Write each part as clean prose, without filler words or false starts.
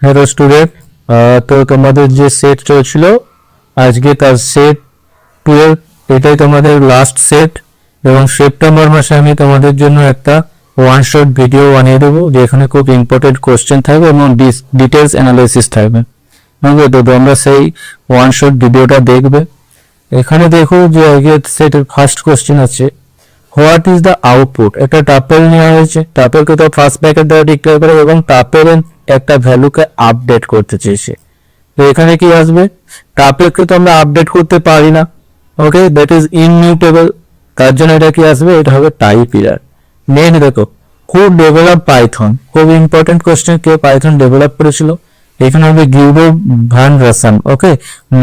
Hello student, তো তোমাদের যে সেট চলছিল আজকে তার সেট 12, এটাই তোমাদের লাস্ট সেট। এবং সেপ্টেম্বর মাসে আমি তোমাদের জন্য একটা ওয়ান শট ভিডিও বানিয়ে দেবো, যেখানে খুব ইম্পর্টেন্ট কোশ্চেন থাকবে এবং ডিটেলস অ্যানালাইসিস থাকবে। ওকে, তো তোমরা সেই ওয়ান শট ভিডিওটা দেখবে। এখানে দেখো যে আগে সেটের ফার্স্ট কোশ্চেন আছে, হোয়াট ইজ দ্য আউটপুট। একটা টাপেল নেওয়া হয়েছে, টাপেলকে তো ফার্স্ট ব্র্যাকেট দ্বারা ডিক্লেয়ার করে এবং টাপেল একটা ভ্যালুকে আপডেট করতে চেয়েছে। তো এখানে কি আসবে, টাপেলকে তো আমরা আপডেট করতে পারি না, ওকে, দ্যাট ইজ ইনমিউটেবল। তার জন্য এটা কি আসবে, এটা হবে টাইপ এরর। নেক্সট দেখো, হু ডেভেলপ পাইথন। খুব ইম্পর্টেন্ট কোশ্চেন, কে পাইথন ডেভেলপ করেছিল। এখানে হবে গিউডো ভান রাসান। ওকে,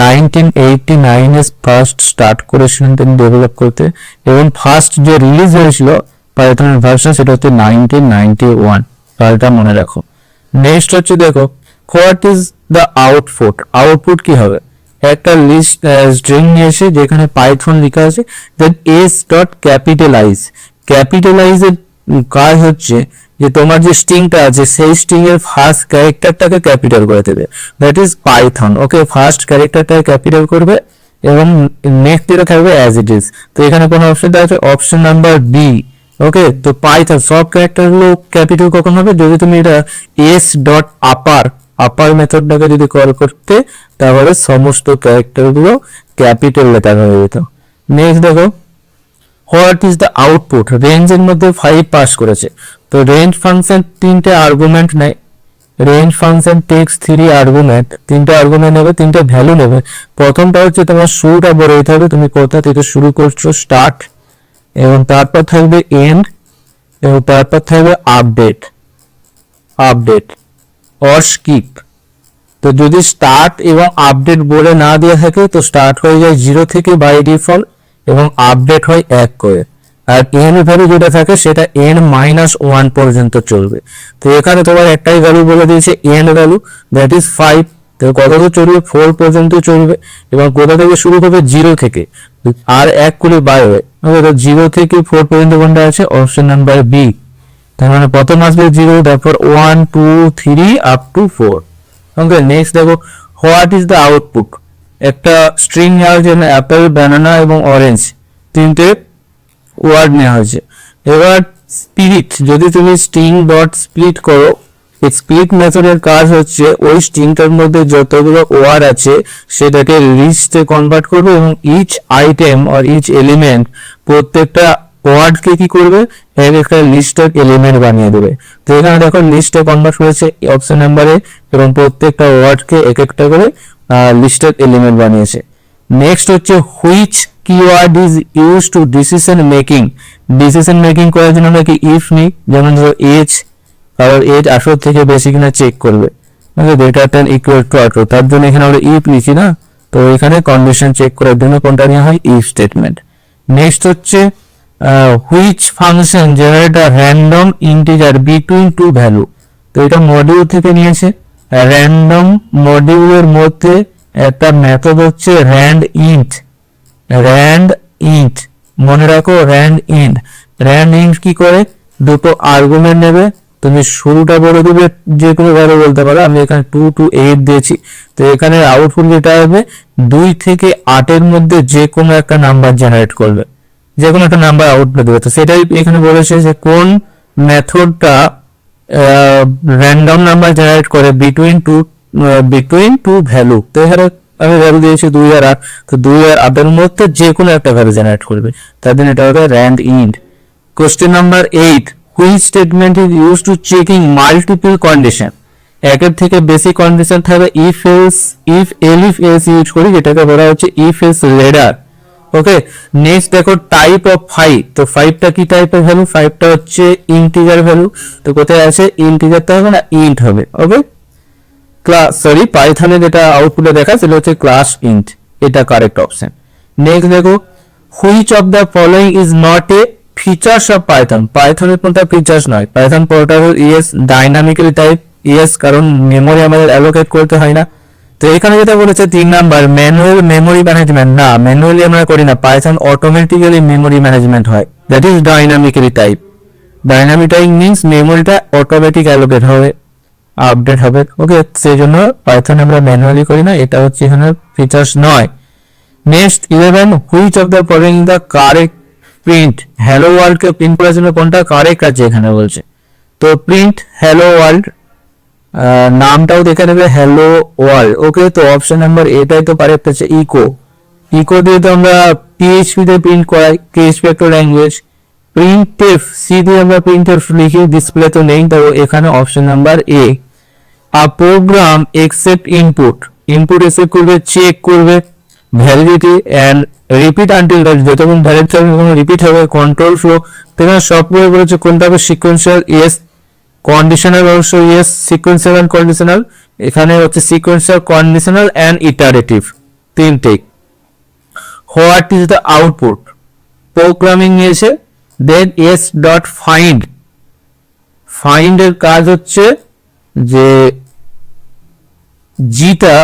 1989 ফার্স্ট স্টার্ট করেছিলেন তিনি ডেভেলপ করতে, এবং ফার্স্ট যে রিলিজ হয়েছিল পাইথনের ভার্সন সেটা হচ্ছে 1991। এটা মনে রাখো। নেক্সট হচ্ছে দেখো, what is the output. Output কি হবে, একটা লিস্ট স্ট্রিং নিয়ে এসে যেখানে পাইথন লেখা আছে, দেন এস ডট ক্যাপিটালাইজ। ক্যাপিটালাইজের কাজ হচ্ছে যে তোমার যে স্ট্রিংটা আছে সেই স্ট্রিং এর ফার্স্ট ক্যারেক্টারটাকে ক্যাপিটাল করে দেবে, that is Python. Okay, first ক্যারেক্টারটাকে ক্যাপিটাল করবে এবং নেক্সট যেটা থাকবে অ্যাজ ইট ইজ। তো এখানে কোনো অপশন দেওয়া আছে, অপশন নাম্বার বি। ওকে, তো পাইথন সব ক্যারেক্টার গুলো ক্যাপিটাল কখন হবে, যদি তুমি এটা এস ডট আপার মেথডটাকে যদি কল করতে, তাহলে সমস্ত ক্যারেক্টার গুলো ক্যাপিটাল লেটার হয়ে যেত। নেক্সট দেখো, হোয়াট ইজ দ্য আউটপুট। রেঞ্জের মধ্যে 5 পাস করেছে। তো রেঞ্জ ফাংশন তিনটে আর্গুমেন্ট নেয়। রেঞ্জ ফাংশন টেক্স 3 আর্গুমেন্ট, তিনটে আর্গুমেন্ট নেবে, তিনটে ভ্যালু নেবে। প্রথমটা হচ্ছে তোমার শুরুটা বলে দিতে হবে, তুমি কোথা থেকে শুরু করছো, স্টার্ট, এবং তারপর থাকবে এন্ড, এবং তারপর থাকবে আপডেট অর স্কিপ। তো যদি স্টার্ট এবং আপডেট বলে না দেওয়া থাকে, তো স্টার্ট হয়ে যায় 0 থেকে বাই ডিফল্ট, এবং আপডেট হয় 1 করে। আর এন ভ্যালু যেটা থাকে সেটা n-1 পর্যন্ত চলবে। তো এখানে তোমার একটাই ভ্যালু বলে দিয়েছে, এন ভ্যালু, দ্যাট ইজ 5। তো কত তো চলবে, 4 পর্যন্ত চলবে। এবং কোথা থেকে শুরু করবে, 0 থেকে, আর 1 করে বাই হয়। 0 থেকে 4 পর্যন্ত কোনটা আছে, অপশন নাম্বার বি। তার মানে প্রথম আসবে 0, তারপর 1 2 3 আপ টু 4। ওকে, নেক্সট দেখো, হোয়াট ইজ দ্য আউটপুট। একটা স্ট্রিং নেওয়া হয়েছে, অ্যাপেল, ব্যানানা এবং অরেঞ্জ, তিনটে ওয়ার্ড নেওয়া হয়েছে। এবার স্পিরিট, যদি তুমি স্ট্রিং ডট স্প্লিট করো, স্প্লিট মেথডের কাজ হচ্ছে ওই স্ট্রিংটার মধ্যে যতগুলো ওয়ার্ড আছে সেটাকে লিস্টে কনভার্ট করবে, এবং ইচ আইটেম আর ইচ এলিমেন্ট, প্রত্যেকটা ওয়ার্ডকে কি করবে, একটা লিস্টের এলিমেন্ট বানিয়ে দেবে। তো এখানে দেখো লিস্টে কনভার্ট হয়েছে অপশন নাম্বারে, এবং প্রত্যেকটা ওয়ার্ডকে এক একটা করে লিস্টের এলিমেন্ট বানিয়েছে। নেক্সট হচ্ছে which keyword is use to decision making. Decision making করার জন্য নাকি ইফ নিই, যেমন ধরো এজ, কারণ এজ 18 থেকে বেশি কিনা চেক করবে, গ্রেটার দ্যান ইকুয়াল টু 18, তার জন্য এখানে আমরা ইফ লিখি না, তো এখানে কন্ডিশন চেক করার জন্য কোনটা নেওয়া হয়, ইফ স্টেটমেন্ট। নেক্সট হচ্ছে which function generate a random integer between two value. তো এটা মডিউল থেকে নিয়েছে। র্যান্ডম মডিউলের মধ্যে একটা মেথড হচ্ছে র্যান্ড ইন্ট, মনে রাখো র্যান্ড ইন্ট কি করে, দুটো আর্গুমেন্ট নেবে, তুমি শুরুটা বলে দেবে, যে কোনো ভ্যালু বলতে পারো, আমি এখানে 2 to 8 দিয়েছি। তো এখানে আউটপুট যেটা হবে, 2 থেকে 8 মধ্যে যে কোনো একটা নাম্বার জেনারেট করবে, যে কোনো একটা নাম্বার আউটপুট দেবে। তো সেটাই এখানে বলেছে যে কোন মেথডটা র্যান্ডম নাম্বার জেনারেট করে বিটুইন টু ভ্যালু। তো এখানে আমি ভ্যালু দিয়েছি 2 আর 8, তো 2 আর 8 মধ্যে যে কোনো একটা ভ্যালু জেনারেট করবে, তার জন্য এটা হবে RAND int. Question number 8, which statement is use to checking multiple condition. একের থেকে বেশি কন্ডিশন থাকবে ইফ এলস ইউজ করি, যেটাকে বলা হচ্ছে if else ladder. Okay, next দেখো, টাইপ অফ 5। তো 5টা কি টাইপের ভ্যালু, 5টা হচ্ছে ইন্টিজার ভ্যালু। তো কোথায় আছে, ইন্টিজারটা হবে না, ইন্ট হবে। ওকে, পাইথনে যেটা আউটপুটে দেখা সেটা হচ্ছে ক্লাস ইন্ট, এটা কারেক্ট অপশন। নেক্সট দেখো, which of the following is not a features of Python. পাইথনের কোনটা ফিচার্স নয়, Python portable yes, dynamically type yes, কারণ মেমোরি আমাদের অ্যালোকেট করতে হয় না। তো এখানে যেটা বলেছে 3 নাম্বার, ম্যানুয়াল মেমোরি ম্যানেজমেন্ট, না ম্যানুয়ালি আমরা করি না, পাইথন অটোমেটিক্যালি মেমোরি ম্যানেজমেন্ট হয়, that is dynamically type. Dynamic type means মেমোরিটা অটোমেটিক অ্যালোকেট হবে। আপডেট হবে। ওকে, সেই জন্য পাইথন আমরা ম্যানুয়ালি করি না, এটা হচ্ছে এখানে ফিচার্স নয়। Next 11, which of the following the correct print, hello world K print করার জন্য কোনটা কারেক্ট আছে এখানে বলছে। তো প্রিন্ট হ্যালো ওয়ার্ল্ড, নামটাও দেখে নেবে হ্যালো ওয়ার্ল্ড। ওকে, তো অপশন নাম্বার এটাই তো কারেক্ট আছে, ইকো। ইকো দিয়ে তো আমরা পিএইচপি তে প্রিন্ট করাই, পিএইচপি একটা ল্যাঙ্গুয়েজ। প্রিন্টএফ, সি দিয়ে আমরা প্রিন্টএফ লিখি, ডিসপ্লে তো নেই, তো এখানে option number A. A program accept input, input accept করবে, চেক করবে ভ্যালিডিটি অ্যান্ড রিপিট আনটিল যতক্ষণ ভ্যালিড থাকবে তখন রিপিট হবে। কন্ট্রোল ফ্লো, এখানে সব করে বলেছে কোনটা হবে সিকোয়েন্সিয়াল, ইয়েস। কন্ডিশনাল অবশ্য ইয়েস, সিকোয়েন্সিয়াল অ্যান্ড কন্ডিশনাল, এখানে হচ্ছে সিকোয়েন্সিয়াল, কন্ডিশনাল অ্যান্ড ইটারেটিভ, তিনটেই। What is the output, programming নিয়েছে। দেন এস ডট ফাইন্ড, ফাইন্ড এর কাজ হচ্ছে যে জিটা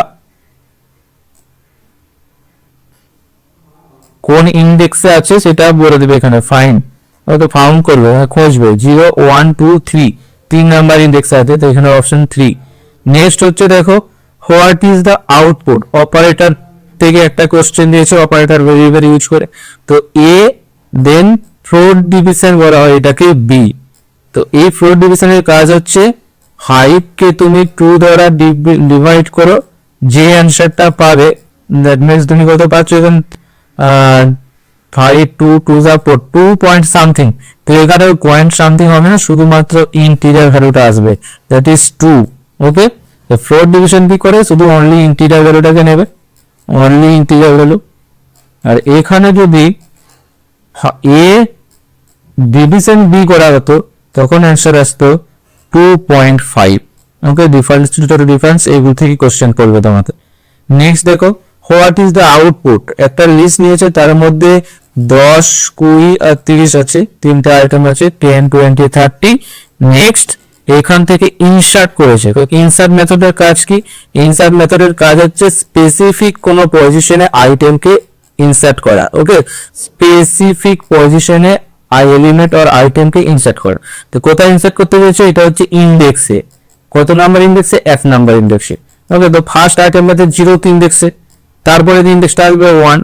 কোন ইন্ডেক্সে আছে সেটা বলে দেবে এখানে, ফাইন্ড তো ফাউন্ড করবে, খুঁজবে 0 1 2 3, 3 নাম্বার ইন্ডেক্স আছে, তো এখানে অপশন 3। নেক্সট হচ্ছে দেখো what is the output, operator থেকে একটা কোশ্চেন দিয়েছে, অপারেটর ভেরিয়েবল ইউজ করে। তো এ, দেন ফ্লোট ডিভিশন বলা হয় এটাকে বি। তো এই ফ্লোট ডিভিশনের কাজ হচ্ছে 5 কে তুমি 2 দ্বারা ডিভাইড করো, যে অ্যান্সারটা পাবে, দ্যাট মিনস তুমি কত পাচ্ছ এখন 5 2 2 যা 2 পয়েন্ট সামথিং, তো এখানে পয়েন্ট সামথিং হবে না, শুধুমাত্র ইন্টিজার ভ্যালুটা আসবে, দ্যাট ইজ 2। ওকে, তো ফ্লোট ডিভিশন কি করে, শুধু অনলি ইন্টিজার ভ্যালুটাকে নেবে, অনলি ইন্টিজার ভ্যালু। আর এখানে যদি এ ডিভিশন বি করা হতো তখন অ্যান্সার আসতো 2.5। ওকে, ডিফারেন্স এইগুলো থেকে কোশ্চেন করবে তোমাকে। নেক্সট দেখো হোয়াট ইজ দ্য আউটপুট, একটা লিস্ট নিয়েছে, তার মধ্যে 10 20 আর 30 আছে, তিনটা আইটেম আছে, 10 20 30। নেক্সট এখান থেকে ইনসার্ট করেছে। ইনসার্ট মেথডের কাজ কি, ইনসার্ট মেথডের কাজ হচ্ছে স্পেসিফিক কোন পজিশনে আইটেমকে ইনসার্ট করা। ওকে, স্পেসিফিক পজিশনে এলিমেন্ট অর আইটেমকে ইনসার্ট করা। তো কোথায় ইনসার্ট করতে হয়েছে, এটা হচ্ছে ইন্ডেক্সে। কত নাম্বার ইন্ডেক্সে, 1 নাম্বার ইন্ডেক্সে। ওকে, তো ফার্স্ট আইটেম আছে 0th ইন্ডেক্সে, তারপরে ইন্ডেক্সটা আসবে 1,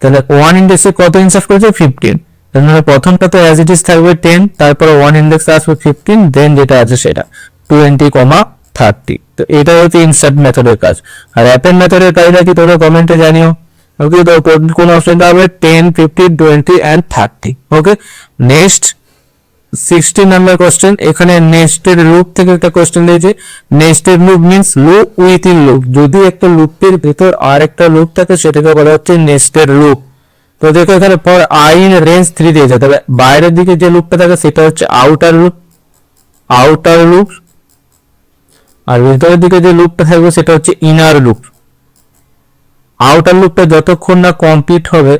তাহলে 1 ইন্ডেক্সে কত ইনসার্ট করেছে 15, তাহলে প্রথমটা তো অ্যাজ ইট ইজ থাকবে 10, তারপরে 1 ইন্ডেক্সে আসবে 15, দেন যেটা আছে সেটা 20, 30। তো এটা হচ্ছে ইনসার্ট মেথডের কাজ। আর অ্যাপেন্ড মেথডের কাজটা কি তোমরা কমেন্টে জানিও। ওকে, তো কোন অপশনটা হবে 10 15 20 and 30। Okay, next 16 number question, এখানে নেস্টেড লুপ থেকে একটা কোশ্চেন দিয়েছে। Nested loop means loop within loop, যদি একটা লুপের ভেতর আর একটা লুপ থাকে সেটাকে বলা হচ্ছে নেস্টেড লুপ। তো দেখো এখানে ফর আই ইন রেঞ্জ 3 দিয়েছে, তবে বাইরের দিকে যে লুপটা থাকে সেটা হচ্ছে আউটার লুপ, আউটার লুপ। আর ভেতরের দিকে যে লুপটা থাকবে সেটা হচ্ছে ইনার লুপ। আউটার লুপটা যতক্ষণ না কমপ্লিট হবে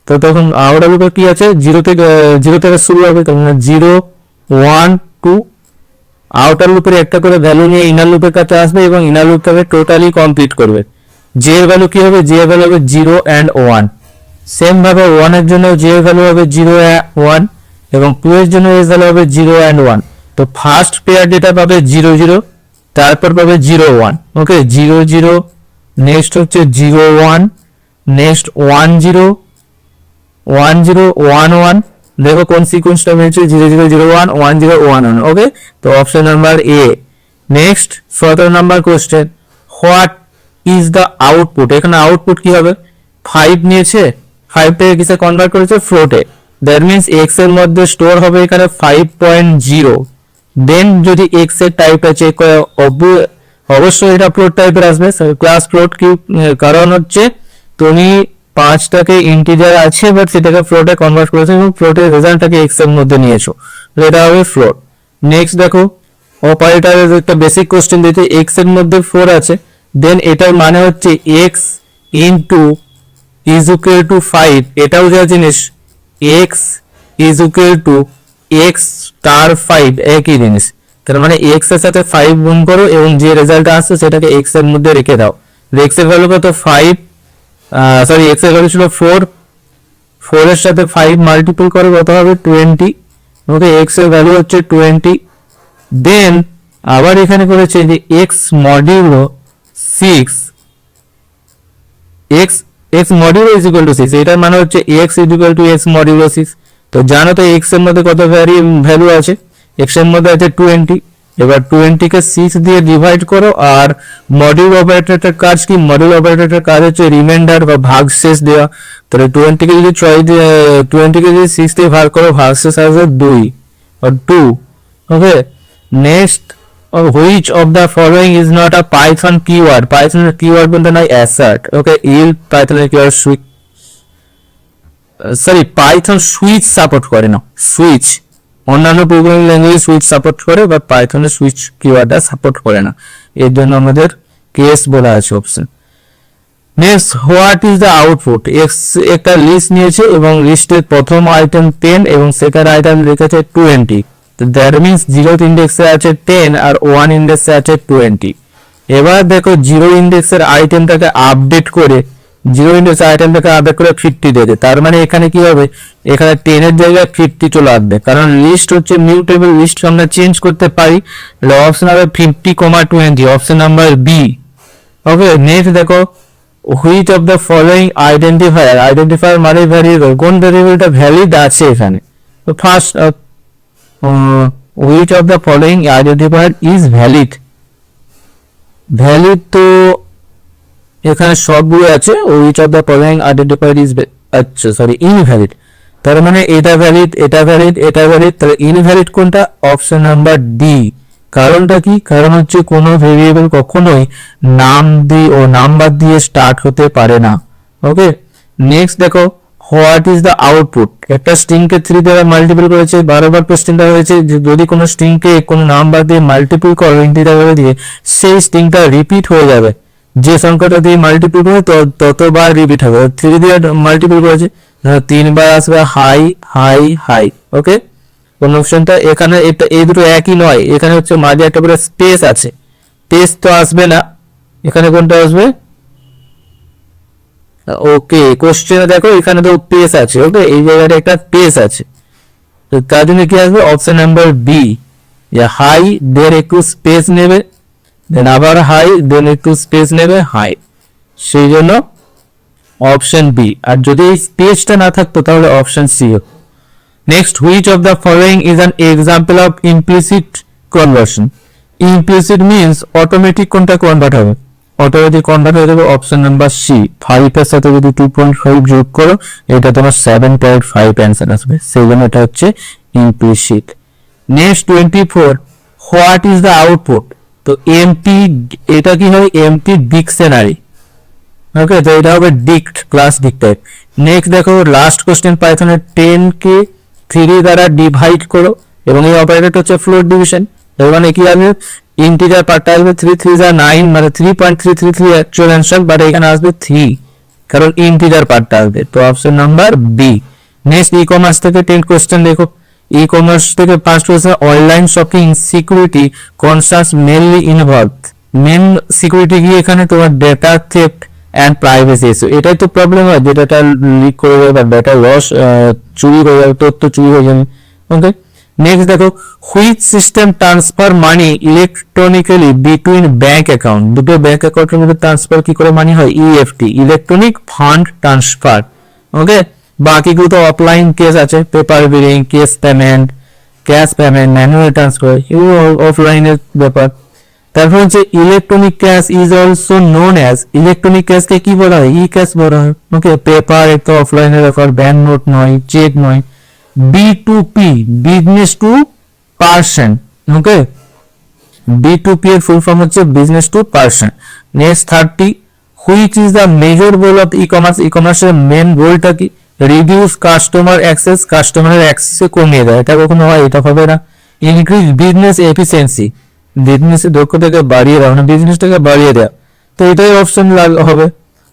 ততক্ষণ, আউটার লুপে কি আছে, 0 থেকে শুরু হবে, তখন 0 1 2, আউটার লুপের একটা করে ভ্যালু নিয়ে ইনার লুপের কাছে আসবে এবং ইনার লুপটাকে টোটালি কমপ্লিট করবে। জে এর ভ্যালু কি হবে, জে এর ভ্যালু হবে 0 and 1। সেম ভাবে 1 এর জন্য জে এর ভ্যালু হবে 0 1, এবং 2 এর জন্য এর ভ্যালু হবে 0 and 1। তো ফার্স্ট পেয়ার যেটা পাবে 0 0, তারপর পাবে 0 1। ওকে, 0 0, নেক্সট হচ্ছে 0 1, নেক্সট 1 0 1 0 1 1। দেখো কোন সিকোয়েন্সটা হয়েছে, 0 0 0 1 1 0 1 1। ওকে, তো option number A. Next 17 number question, what is the output, এখানে আউটপুট কি হবে, 5 নিয়েছে, 5 থেকে কিসে কনভার্ট করেছে, ফ্লোটে, দ্যাট মিন্স এক্স এর মধ্যে স্টোর হবে এখানে 5.0। দেন যদি এক্স এর টাইপটা চেক করে, অবশ্যই এটা ফ্লোট টাইপের আসবে, ক্লাস ফ্লোট কি, কারণ হচ্ছে তুমি 5টাকে ইন্টিজার আছে বাট সেটাকে ফ্লোটে কনভার্ট করেছো এবং ফ্লোটের রেজাল্টটাকে এক্স এর মধ্যে নিয়েছো, এটা হবে ফ্লোট। নেক্সট দেখো অপারেটরের একটা বেসিক কোশ্চেন দিতে, এক্স এর মধ্যে 4 আছে, দেন এটার মানে হচ্ছে x into is equal to 5, এটাও যা জিনিস, x is equal to x star 5 একই জিনিস। তার মানে এক্স এর সাথে 5 গুণ করো এবং যে রেজাল্ট আসছে সেটাকে এক্স এর মধ্যে রেখে দাও। এক্স এর ভ্যালু কত 5, সরি এক্স এর ভ্যালু ছিল 4, 4 এর সাথে 5 মাল্টিপল করে কত হবে 20। ওকে, এক্স এর ভ্যালু হচ্ছে 20। দেন আবার এখানে করেছে যে x modulo 6, x x modulo is equal to 6, এটার মানে হচ্ছে x is equal to x modulo 6। তো জানো তো এক্স এর মধ্যে কত ভ্যালু আছে, এক্স এর মধ্যে আছে 20। এবার 20 কে 6 দিয়ে ডিভাইড করো, আর মডিউল অপারেটরের কাজ কি, মডিউল অপারেটরের কাজ হচ্ছে রিমাইন্ডার বা ভাগশেষ দেওয়া। তাহলে 20 কে যদি 6 দিয়ে ভাগ করো, ভাগশেষ আসবে 2 or 2। Okay, next, which of the following is not a Python keyword? Python keyword বলতে নয় assert। ওকে, yield Python এর keyword switch, sorry Python switch support করে না, সুইচ অন্যান্য প্রোগ্রামিং ল্যাঙ্গুয়েজ সুইচ সাপোর্ট করে, বা পাইথনের সুইচ কিওয়ার্ডটা সাপোর্ট করে না, এর জন্য আমাদের কেস বলা আছে option. Next, what is the output? X একটা লিস্ট নিয়েছে এবং লিস্টের প্রথম আইটেম 10 এবং সেকেন্ড আইটেম লিখেছে 20। তো দ্যাট মিনস 0 ইন্ডেক্সে আছে 10 আর 1 ইন্ডেক্সে আছে 20। এবার দেখো 0 ইন্ডেক্সের আইটেমটাকে আপডেট করে, 0 ইন্ডেক্স আইটেমটাকে আপডেট করে 50 দিয়েছে। তার মানে এখানে কি হবে, এখানে 10 এর জায়গায় 50 চলে আসবে, কারণ লিস্ট হচ্ছে মিউটেবল, লিস্ট আমরা চেঞ্জ করতে পারি। অপশন হবে 50,20, অপশন নাম্বার বি। ওকে, নেক্সট দেখো, which of the following identifier, identifier মানে ভ্যারিয়েবল, কোন ভ্যারিয়েবলটা ভ্যালিড আছে এখানে। তো first, which of the following identifier is valid, valid তো এখানে সবগুলো আছে, which of the following identifier is, আচ্ছা সরি ইনভ্যালিড, তার মানে এটা ভ্যালিড, এটা ভ্যালিড, এটা ভ্যালিড, তাহলে ইনভ্যালিড কোনটা, অপশন নাম্বার ডি। কারণটা কি, কারণ হচ্ছে কোনো ভেরিয়েবল কখনোই নাম দিয়ে ও নাম্বার দিয়ে স্টার্ট হতে পারে না। ওকে, নেক্সট দেখো, হোয়াট ইজ দ্য আউটপুট? একটা স্ট্রিং কে 3 দ্বারা মাল্টিপল করেছে, বারবার কোশ্চেনটা হয়েছে যে যদি কোনো স্ট্রিং কে কোনো নাম্বার দিয়ে মাল্টিপল করো ইন্টিজার দিয়ে, সেই স্ট্রিংটা রিপিট হয়ে যাবে, যে সংখ্যাটা দিয়ে মাল্টিপল করে ততবার রিপিট হবে। 3 দিয়ে মাল্টিপল করেছে, 3 বার আসবে হাই হাই হাই। ওকে, কোন অপশনটা এখানে, এটা এই দুটো একই নয়, এখানে হচ্ছে মাঝে একটা করে স্পেস আছে, স্পেস তো আসবে না, এখানে কোনটা আসবে? ওকে, কোশ্চেনে দেখো এখানে তো পেস আছে, ওকে এই জায়গাটা একটা পেস আছে, তো তার জন্য কি আসবে, অপশন নাম্বার বি, যে হাই দেন একটু স্পেস নেবে, দেন আবার হাই দেন একটু স্পেস নেবে, হাই, সেই জন্য অপশন বি। আর যদি এই স্পেসটা না থাকতো তাহলে option C. Next, which of the following is an example of implicit conversion? Implicit means automatic কোনটা কনভার্ট হবে, অটোমেটিক কনভার্ট হয়ে যাবে অপশন নাম্বার সি। 5 এর সাথে যদি 2.5 যোগ করো, এটা তোমার 7.5 অ্যান্সার আসবে, সেই জন্য এটা হচ্ছে implicit. Next 24, what is the output? তো এমটি, এটা কি হবে, এমটি ডিকশনারি। ওকে, তো এটা হবে ডিক্ট, ক্লাস ডিক্ট টাইপ। নেক্সট দেখো, লাস্ট কোশ্চেন পাইথনের 10 কে 3 দ্বারা ডিভাইড করো, এবং এই অপারেটরটা হচ্ছে ফ্লোট ডিভিশন। এর মানে কি আসবে, ইন্টিজার পার্টটা আসবে 3 3 যা 9, মানে 3.333 অ্যাকচুয়াল অ্যান্সার, বাট এখানে আসবে 3, কারণ ইন্টিজার পার্টটা আসবে, তো option number B. Next, e commerce থেকে 10 কোশ্চেন দেখো, ই কমার্স থেকে first question, online shopping security concerns mainly involve. Main security কি এখানে, তোমার data theft and privacy issue, এটাই তো প্রবলেম হয়, যে ডেটা লিক করে যাবে বা ডেটা লস, চুরি হয়ে যাবে, তথ্য চুরি হয়ে যাবে। ওকে, নেক্সট দেখো, which system transfer money electronically between bank account? দুটো ব্যাংক অ্যাকাউন্টের মধ্যে ট্রান্সফার কি করে মানি হয়, EFT, electronic fund transfer. Okay, বাকিগুলো তো অফলাইন কেস আছে, paper billing, case payment, cash payment, manual transfer, এগুলো অফলাইনের ব্যাপার। তারপর হচ্ছে electronic cash is also known as, electronic ক্যাশকে কি বলা হয়, ই ক্যাশ বলা হয়। ওকে, পেপার এটা অফলাইনের ব্যাপার, ব্যাংক নোট নয়, চেক নয়। B2P, business to person. Okay, B2P এর ফুল ফর্ম হচ্ছে business to person. Next 30, which is the major goal of e commerce? E কমার্সের মেন গোলটা কি, রিডিউস কাস্টমার অ্যাক্সেস, কাস্টমারের অ্যাক্সেসে কমিয়ে দেয়, এটা কখনো হয়, এটা হবে না। ইনক্রিজ বিজনেস এফিসিয়েন্সি, বিজনেসের দক্ষতাকে বাড়িয়ে দেওয়া, মানে বিজনেসটাকে বাড়িয়ে দেওয়া, তো এটাই অপশন হবে।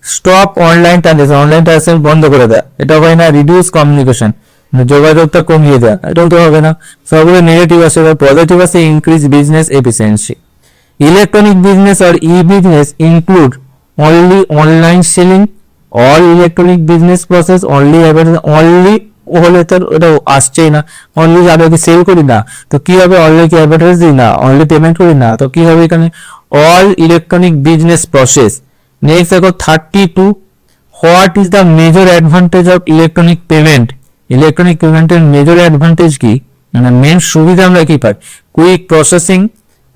Stop online transaction, online transaction বন্ধ করে দেয়, এটা হয় না। রিডিউস কমিউনিকেশন, যোগাযোগটা কমিয়ে দেয়, এটাও তো হবে না। সবগুলো নেগেটিভ আছে, পজিটিভ আছে, increase business efficiency. Electronic business আর e business include only online selling, all electronic business process only হলে তো ওটা আসছেই না। অনলি আমি কি সেল করি না, তো কি হবে? অনলি কি অ্যাডভার্টাইজ দিই না, অনলি পেমেন্ট করি না, তো কি হবে এখানে? All electronic business process. Next দেখো 32, what is the major advantage of electronic payment? Electronic পেমেন্টের মেজর অ্যাডভান্টেজ কি, মানে মেন সুবিধা আমরা কি পাই? Quick processing,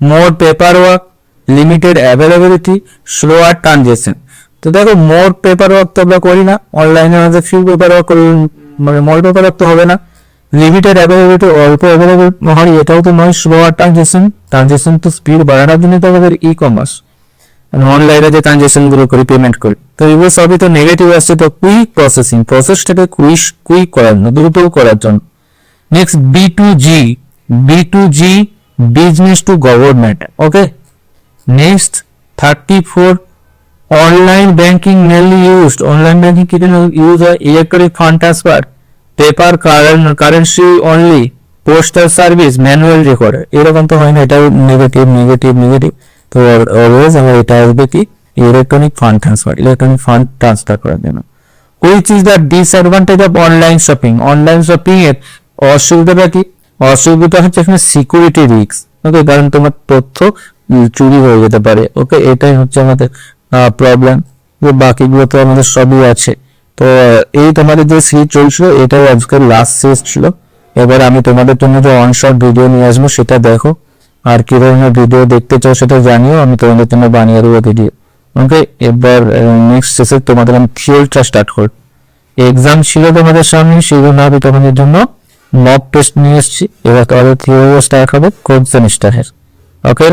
more paper work, limited availability, slower transaction. তো দেখো মোর পেপার ওয়ার্ক তো আমরা করি না, অনলাইনে আমাদের ফিউ পেপার ওয়ার্ক মানে মোর পেপার ওয়ার্ক তো হবে না। লিমিটেড অ্যাভেলেবিলিটি, অল্প অ্যাভেলেবল হয়, এটাও তো নয়। স্লোয়ার ট্রানজেকশন, ট্রানজেকশন তো স্পিড বাড়ানোর জন্য তো আমাদের ই কমার্স অনলাইনে যে ট্রানজেকশন গুলো করি, পেমেন্ট করি, তো এগুলো সবই তো নেগেটিভ আসছে। তো কুইক প্রসেসিং, প্রসেসটাকে কুইক করার জন্য, দ্রুত করার জন্য। Next B2G, B2G, business to government. Okay, next 34, online banking mainly used. Online banking কি ইউজ হয়? Electronic fund transfer, paper currency only, postal service, manual record. এরকম তো হয় না, এটাও নেগেটিভ। তো অলওয়েজ আমার এটা আসবে কি? Electronic fund transfer, electronic fund transfer করার জন্য। Which is the disadvantage of online shopping? Online shopping এর অসুবিধাটা কি? অসুবিধা হচ্ছে এখানে সিকিউরিটি রিস্ক। ওকে, কারণ তোমার তথ্য চুরি হয়ে যেতে পারে। ওকে, এটাই হচ্ছে আমাদের প্রবলেম। বাকিগুলো তো আমাদের সবই আছে। তো এই তোমাদের যে সিরিজ চলছিল, এটাই আজকের লাস্ট সিরিজ ছিল। এবার আমি তোমাদের জন্য যে অন শর্ট ভিডিও নিয়ে আসবো সেটা দেখো, আর কি ধরনের ভিডিও দেখতে চাও সেটা জানিও, আমি তোমাদের জন্য বানিয়ে দেবো ভিডিও। ওকে, এবার নেক্সট শেষে তোমাদের আমি থিওরিটা স্টার্ট করব। এক্সাম ছিল তোমাদের সামনে, সেই জন্য আমি তোমাদের জন্য মক টেস্ট নিয়ে এসেছি। এবার তোমাদের থিওরি স্টার্ট হবে কোন সেমিস্টারের। ওকে।